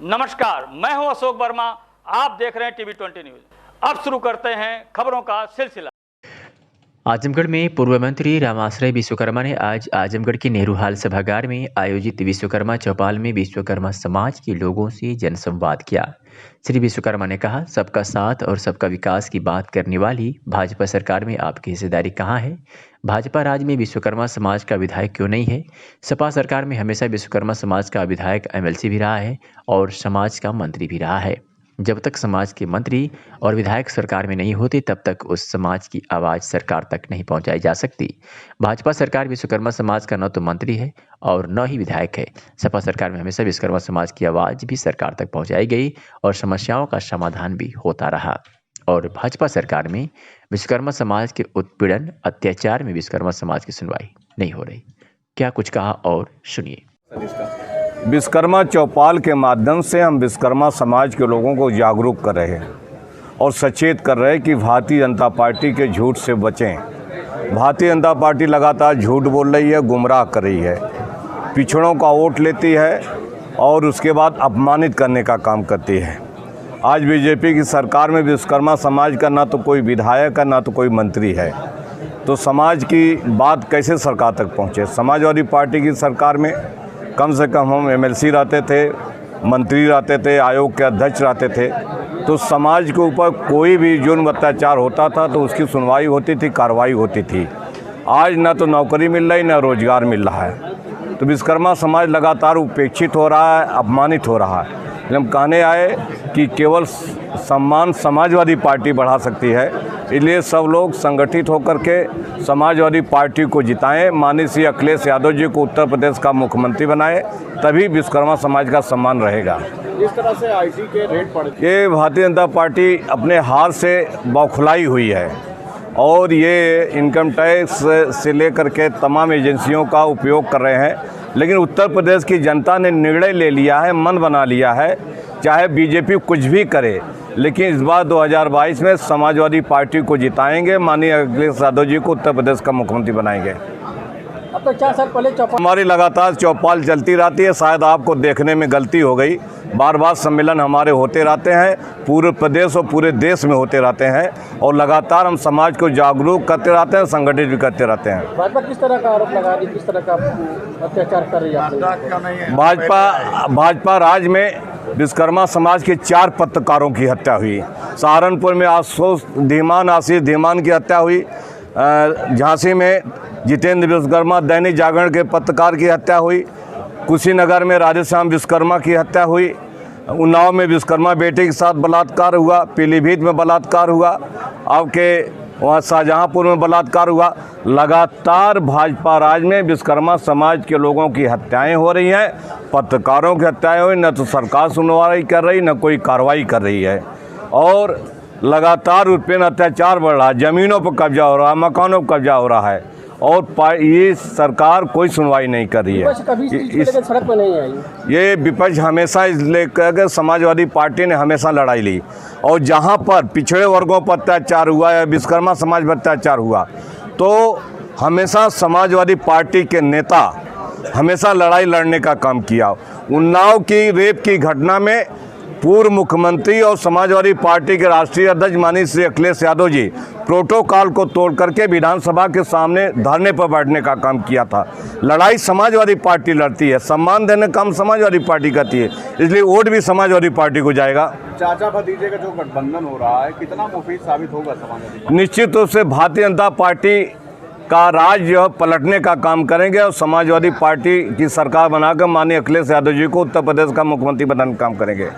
नमस्कार, मैं हूं अशोक वर्मा। आप देख रहे हैं टीवी 20 न्यूज। अब शुरू करते हैं खबरों का सिलसिला। आजमगढ़ में पूर्व मंत्री रामाश्रय विश्वकर्मा ने आज आजमगढ़ के नेहरू हाल सभागार में आयोजित विश्वकर्मा चौपाल में विश्वकर्मा समाज के लोगों से जनसंवाद किया। श्री विश्वकर्मा ने कहा, सबका साथ और सबका विकास की बात करने वाली भाजपा सरकार में आपकी हिस्सेदारी कहाँ है? भाजपा राज में विश्वकर्मा समाज का विधायक क्यों नहीं है? सपा सरकार में हमेशा विश्वकर्मा समाज का विधायक एमएलसी भी रहा है और समाज का मंत्री भी रहा है। जब तक समाज के मंत्री और विधायक सरकार में नहीं होते तब तक उस समाज की आवाज़ सरकार तक नहीं पहुंचाई जा सकती। भाजपा सरकार विश्वकर्मा समाज का न तो मंत्री है और न ही विधायक है। सपा सरकार में हमेशा विश्वकर्मा समाज की आवाज़ भी सरकार तक पहुंचाई गई और समस्याओं का समाधान भी होता रहा। और भाजपा सरकार में विश्वकर्मा समाज के उत्पीड़न अत्याचार में विश्वकर्मा समाज की सुनवाई नहीं हो रही। क्या कुछ कहा और सुनिए। विश्वकर्मा चौपाल के माध्यम से हम विश्वकर्मा समाज के लोगों को जागरूक कर रहे हैं और सचेत कर रहे हैं कि भारतीय जनता पार्टी के झूठ से बचें। भारतीय जनता पार्टी लगातार झूठ बोल रही है, गुमराह कर रही है, पिछड़ों का वोट लेती है और उसके बाद अपमानित करने का काम करती है। आज बीजेपी की सरकार में विश्वकर्मा समाज का ना तो कोई विधायक है ना तो कोई मंत्री है, तो समाज की बात कैसे सरकार तक पहुँचे? समाजवादी पार्टी की सरकार में कम से कम हम एमएलसी रहते थे, मंत्री रहते थे, आयोग के अध्यक्ष रहते थे, तो समाज के ऊपर कोई भी जुर्म अत्याचार होता था तो उसकी सुनवाई होती थी, कार्रवाई होती थी। आज ना तो नौकरी मिल रही ना रोजगार मिल रहा है, तो विश्वकर्मा समाज लगातार उपेक्षित हो रहा है, अपमानित हो रहा है। हम कहने आए कि केवल सम्मान समाजवादी पार्टी बढ़ा सकती है, इसलिए सब लोग संगठित होकर के समाजवादी पार्टी को जिताएं, माननीय श्री अखिलेश यादव जी को उत्तर प्रदेश का मुख्यमंत्री बनाएं, तभी विश्वकर्मा समाज का सम्मान रहेगा। इस तरह से आईटी के रेट बढ़, ये भारतीय जनता पार्टी अपने हार से बौखलाई हुई है और ये इनकम टैक्स से लेकर के तमाम एजेंसियों का उपयोग कर रहे हैं, लेकिन उत्तर प्रदेश की जनता ने निर्णय ले लिया है, मन बना लिया है, चाहे बीजेपी कुछ भी करे, लेकिन इस बार 2022 में समाजवादी पार्टी को जिताएंगे, माननीय अखिलेश यादव जी को उत्तर प्रदेश का मुख्यमंत्री बनाएंगे। अब तो 4 साल पहले चौपाल हमारी लगातार चौपाल चलती रहती है, शायद आपको देखने में गलती हो गई। बार बार सम्मेलन हमारे होते रहते हैं, पूरे प्रदेश और पूरे देश में होते रहते हैं और लगातार हम समाज को जागरूक करते रहते हैं, संगठित भी करते रहते हैं। भाजपा किस तरह का आरोप लगा रही, किस तरह का अत्याचार कर रही है? भाजपा राज्य में विश्वकर्मा समाज के 4 पत्रकारों की हत्या हुई। सहारनपुर में आशीष धीमान की हत्या हुई, झांसी में जितेंद्र विश्वकर्मा दैनिक जागरण के पत्रकार की हत्या हुई, कुशीनगर में राधेश्याम विश्वकर्मा की हत्या हुई, उन्नाव में विश्वकर्मा बेटे के साथ बलात्कार हुआ, पीलीभीत में बलात्कार हुआ, आपके वहाँ शाहजहाँपुर में बलात्कार हुआ। लगातार भाजपा राज में विश्वकर्मा समाज के लोगों की हत्याएं हो रही हैं, पत्रकारों की हत्याएं हो रही, न तो सरकार सुनवाई कर रही न कोई कार्रवाई कर रही है और लगातार उन पर अत्याचार बढ़ रहा है, ज़मीनों पर कब्जा हो रहा है, मकानों पर कब्जा हो रहा है और ये सरकार कोई सुनवाई नहीं कर रही है। सड़क पर नहीं आई। ये विपक्ष हमेशा इस लेकर समाजवादी पार्टी ने हमेशा लड़ाई ली और जहाँ पर पिछड़े वर्गों पर अत्याचार हुआ या विश्वकर्मा समाज पर अत्याचार हुआ तो हमेशा समाजवादी पार्टी के नेता हमेशा लड़ाई लड़ने का काम किया। उन्नाव की रेप की घटना में पूर्व मुख्यमंत्री और समाजवादी पार्टी के राष्ट्रीय अध्यक्ष माननीय श्री अखिलेश यादव जी प्रोटोकॉल को तोड़ करके विधानसभा के सामने धरने पर बैठने का काम किया था। लड़ाई समाजवादी पार्टी लड़ती है, सम्मान देने का काम समाजवादी पार्टी करती है, इसलिए वोट भी समाजवादी पार्टी को जाएगा। चाचा भतीजे का जो गठबंधन हो रहा है कितना मुफीद साबित होगा समाजवादी? निश्चित रूप से भारतीय जनता पार्टी का राज जो है पलटने का काम करेंगे और समाजवादी पार्टी की सरकार बनाकर माननीय अखिलेश यादव जी को उत्तर प्रदेश का मुख्यमंत्री बनाने का काम करेंगे।